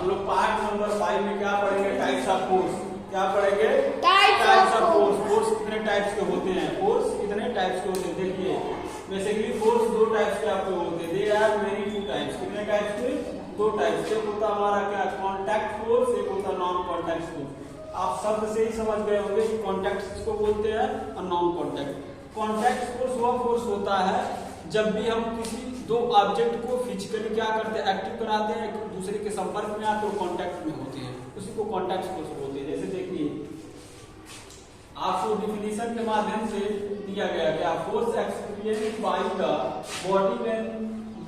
हम लोग part number 5 में क्या पढ़ेंगे, टाइप्स ऑफ फोर्स। क्या पढ़ेंगे, टाइप्स ऑफ फोर्स। फोर्स कितने टाइप्स के होते हैं, फोर्स कितने टाइप्स के होते हैं। देखिए बेसिकली फोर्स दो टाइप्स के आपके होते हैं, they are very two types. कितने टाइप्स के, दो टाइप्स। एक होता हमारा क्या, कॉन्टैक्ट फोर्स, एक होता नॉन कॉन्टैक्ट फोर्स। आप शब्द से ही समझ गए होंगे कि कॉन्टैक्ट किसको बोलते हैं और नॉन कॉन्टैक्ट। कॉन्टैक्ट फोर्स वह फोर्स होता है जब भी हम किसी दो ऑब्जेक्ट को फिजिकली क्या करते हैं, एक्टिव कराते हैं, एक दूसरे के संपर्क में आते हैं, कॉन्टैक्ट में होते हैं, उसी को कॉन्टैक्ट फोर्स बोलते हैं। जैसे देखिए आपको डिफिनीशन के माध्यम से दिया गया क्या, force experienced by the body when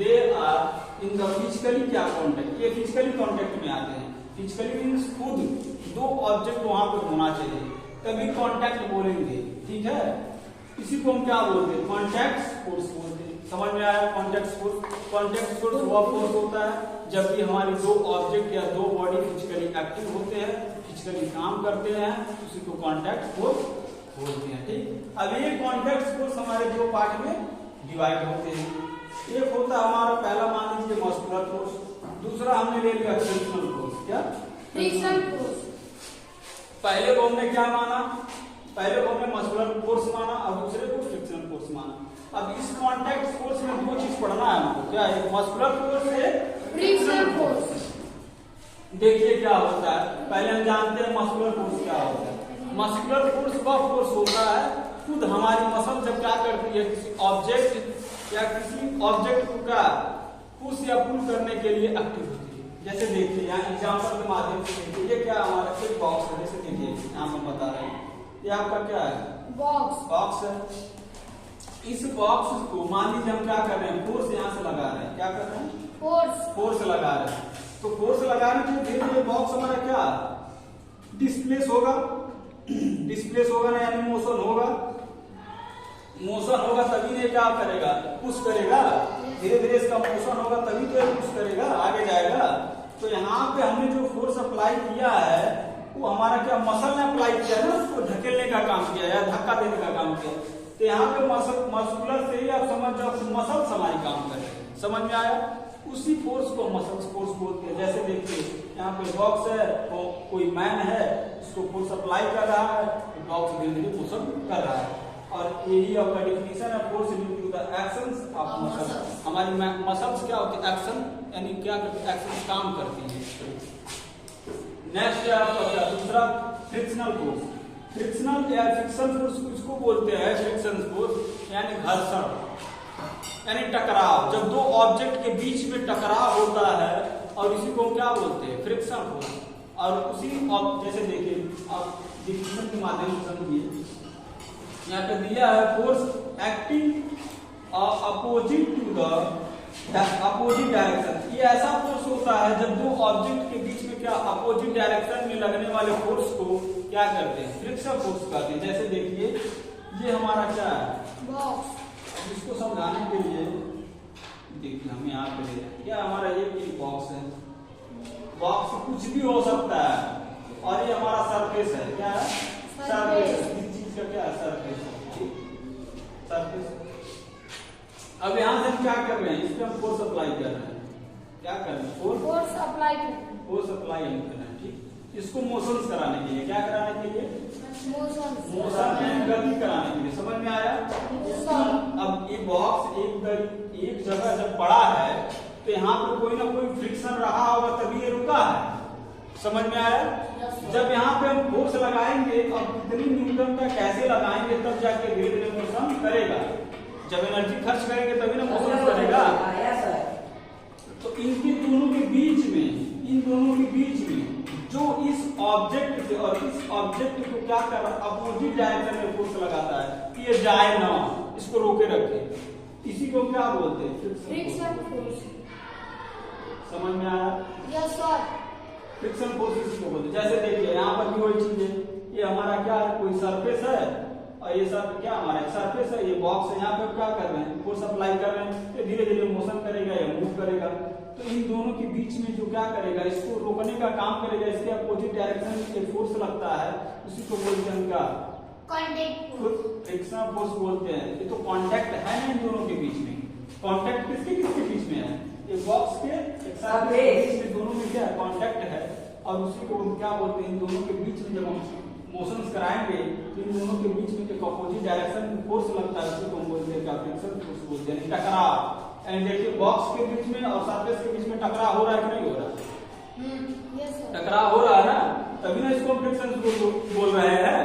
they are in the physically क्या कॉन्टैक्ट। ये फिजिकली कॉन्टैक्ट में आते हैं। फिजिकली मींस खुद दो ऑब्जेक्ट वहां पर होना चाहिए तभी कॉन्टैक्ट बोलेंगे, ठीक है। इसी को हम क्या बोलते हैं, कॉन्टैक्ट फोर्स बोलते हैं। समझ में आया, कॉन्टैक्ट फोर्स। कॉन्टैक्ट फोर्स वह फोर्स होता है जब भी हमारी दो ऑब्जेक्ट या दो बॉडी फिजिकली एक्टिव होते हैं, फिजिकली काम करते हैं, उसी को कॉन्टैक्ट फोर्स बोलते हैं, ठीक। अब ये कॉन्टैक्ट फोर्स हमारे दो पार्ट में डिवाइड होते हैं। एक होता है हमारा, पहला मान लीजिए मस्कुलर फोर्स, दूसरा हमने ले लिया फ्रिक्शनल फोर्स। क्या, फ्रिक्शनल फोर्स। पहले को हमने क्या माना, पहले को हमने मस्कुलर फोर्स माना और दूसरे को फ्रिक्शनल फोर्स माना। अब इस कॉन्टैक्ट फोर्स में दो चीज पढ़ना है हमको, क्या है, मस्कुलर फोर्स है, फ्रिक्शनल फोर्स। देखिए क्या होता है, पहले हम जानते हैं मस्कुलर फोर्स क्या होता है। मस्कुलर फोर्स वह फोर्स होता है खुद हमारी मसल जब क्या करती है, किसी ऑब्जेक्ट या किसी ऑब्जेक्ट को क्या पुश या पुल करने के लिए एक्टिव होती है। जैसे देखिए यहाँ एग्जांपल के माध्यम से देखिए, ये क्या हमारा एक बॉक्स है। जैसे देखिए यहाँ हम बता रहे हैं, ये आपका क्या है, बॉक्स है। इस बॉक्स को मान लीजिए हम क्या कर रहे हैं, फोर्स यहाँ से लगा रहे हैं। क्या कर रहे हैं, फोर्स लगा रहे हैं। तो फोर्स लगाने के धीरे धीरे बॉक्स हमारा क्या डिस्प्लेस होगा, डिस्प्लेस होगा ना, यानी मोशन होगा। मोशन होगा तभी ये क्या करेगा, पुश करेगा। धीरे धीरे इसका मोशन होगा तभी तो ये पुश करेगा, आगे जाएगा। तो यहाँ पे हमने जो फोर्स अप्लाई किया है वो हमारा क्या, मसल ने अप्लाई किया ना, उसको धकेलने का काम किया या धक्का देने का काम किया। तो यहाँ पे मस्कुलर से ही आप समझ जाओ, मसल्स हमारी काम कर रहे हैं। समझ में आया, उसी फोर्स को मसल्स फोर्स बोलते हैं। जैसे देखिए यहाँ पे बॉक्स है, तो कोई मैन है, उसको फोर्स अप्लाई कर रहा है, तो बॉक्स धीरे धीरे मोशन कर रहा है। और यही आपका डिफिनीशन है, force due to the actions of muscles. हमारी मसल्स क्या होती है, एक्शन, यानी क्या करती है, एक्शन काम करती है। नेक्स्ट है आपका दूसरा फ्रिक्शनल फोर्स। फ्रिक्शनल या फ्रिक्शन फोर्स इसको बोलते हैं, फ्रिक्शन फोर्स यानी घर्षण, यानी टकराव। जब दो ऑब्जेक्ट के बीच में टकराव होता है और इसी को क्या बोलते हैं, फ्रिक्शन फोर्स। और उसी जैसे देखिए आप डिफिनेशन के माध्यम से समझिए, यहाँ पे दिया है force acting opposite to the opposite direction. ये ऐसा फोर्स होता है जब दो ऑब्जेक्ट के बीच में क्या अपोजिट डायरेक्शन में लगने वाले फोर्स को क्या करते हैं, फ्रिक्शन फोर्स कहते हैं। जैसे देखिए ये हमारा क्या है, बॉक्स। इसको समझाने के लिए देखिए हम यहाँ पे ले, क्या हमारा ये बॉक्स है, बॉक्स कुछ भी हो सकता है। और ये हमारा सरफेस है, क्या है, सरफेस। इस चीज का क्या है, सरफेस, सरफेस। अब यहाँ से हम क्या कर रहे हैं, इस पे हम फोर्स अप्लाई कर रहे हैं। क्या कर रहे हैं, फोर्स अप्लाई कर रहे हैं, ठीक। इसको मोशंस कराने के लिए, क्या कराने के लिए, मोशन में गति कराने के लिए। समझ में आया। अब ये बॉक्स एक जगह जब पड़ा है तो यहाँ पे कोई ना कोई फ्रिक्शन रहा होगा तभी ये रुका है। समझ में आया। जब यहाँ पे हम फोर्स लगाएंगे और कितनी न्यूटन का कैसे लगाएंगे तब जाके धीरे धीरे मोशन करेगा। जब एनर्जी खर्च करेंगे तभी ना मोशन करेगा। तो इनके दोनों के बीच में, इन दोनों के बीच में जो इस ऑब्जेक्ट से और इस ऑब्जेक्ट को क्या कर रहा है, अपोजिट डायरेक्शन में फोर्स लगाता है कि ये जाए ना, इसको रोके रखे। इसी को क्या बोलते हैं, फ्रिक्शन फोर्स। समझ में आया। Yes sir. फ्रिक्शन फोर्स इसको बोलते हैं। जैसे देखिए यहाँ पर भी वही चीज है, ये हमारा क्या है, कोई सरफेस है और ये सब क्या हमारा सरफेस है, ये बॉक्स है। यहाँ पे क्या कर रहे हैं, फोर्स अप्लाई कर रहे हैं, ये धीरे धीरे मोशन करेगा या मूव करेगा। तो इन दोनों के बीच में जो क्या करेगा, इसको रोकने का काम करेगा, इसके अपोजिट डायरेक्शन में फोर्स लगता है, उसी को बोलते हैं क्या, फ्रिक्शन फोर्स बोलते हैं। ये तो कांटेक्ट है ना इन दोनों के बीच में। कांटेक्ट किसके किसके बीच में है, ये बॉक्स के एक साथ में दोनों में क्या कांटेक्ट है और उसी को हम क्या बोलते हैं, इन दोनों के बीच में जब हम मोशंस कराएंगे तो इन दोनों के बीच में एक अपोजिट डायरेक्शन में फोर्स लगता है, उसको हम बोलते हैं फ्रिक्शन फोर्स बोलते हैं, टकराव। एंड देखिए बॉक्स के बीच में और सरफेस के बीच में टकराव हो रहा है कि नहीं हो रहा है? टकराव हो रहा है ना, तभी ना इसको फ्रिक्शन बोल रहे हैं,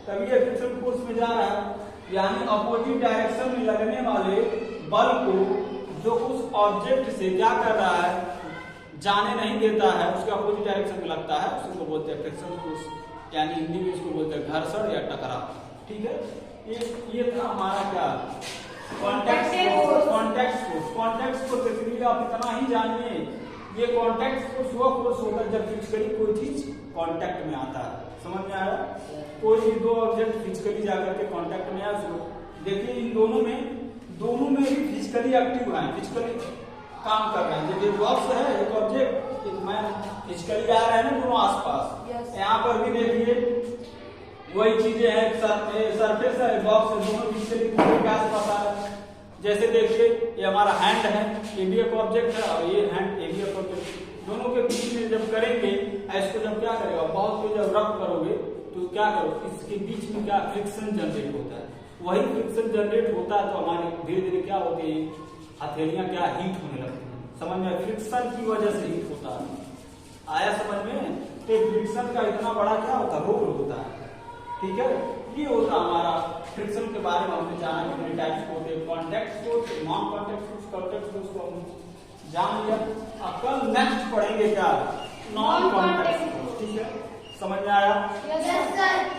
तभी ये फ्रिक्शन फोर्स में जा रहा है। यानी अपोजिट डायरेक्शन में लगने वाले बल को जो उस ऑब्जेक्ट से क्या कर रहा है, जाने नहीं देता है, उसके अपोजिट डायरेक्शन में लगता है, उसको बोलते हैं फ्रिक्शन फोर्स, यानी हिंदी में इसको बोलते हैं घर्षण या टकराव। ठीक है, ये था हमारा क्या contact force. Contact force basically आप इतना ही जानिए, ये कॉन्टैक्ट फोर्स वो फोर्स होता है जब फिजिकली कोई चीज कांटेक्ट में आता है। समझ में आया? कोई भी दो ऑब्जेक्ट फिजिकली जाकर के कांटेक्ट में आया, देखिए इन दोनों में ही फिजिकली एक्टिव है, फिजिकली काम कर रहे हैं। जब ये बॉक्स है एक ऑब्जेक्ट, एक मैं फिजिकली आ रहे हैं ना दोनों आसपास, यहाँ पर भी देखिए वही चीजें हैं, सरफेस है बॉक्स है, दोनों फिजिकली आसपास आ रहे हैं। जैसे देखिए ये हमारा हैंड है, ये भी एक ऑब्जेक्ट है और ये हैंड ये भी एक ऑब्जेक्ट, दोनों के बीच में जब करेंगे इसको जब क्या करेगा, बॉल को जब रब करोगे तो क्या करो, इसके बीच में क्या फ्रिक्शन जनरेट होता है, वही फ्रिक्शन जनरेट होता है तो हमारे धीरे धीरे क्या होती है, हथेलियां क्या हीट होने लगती है। समझ में? फ्रिक्शन की वजह से हीट होता है। आया समझ में? तो फ्रिक्शन का इतना बड़ा क्या होता है, रोल होता है। ठीक है, ये होता हमारा फ्रिक्शन के बारे में हमने जाना, कितने टाइप्स होते हैं, contact force, non contact force, contact force को हम जान लिया। अब कल नेक्स्ट पढ़ेंगे क्या, नॉन कॉन्टैक्ट फोर्स। ठीक है, समझ में आया? Yes sir.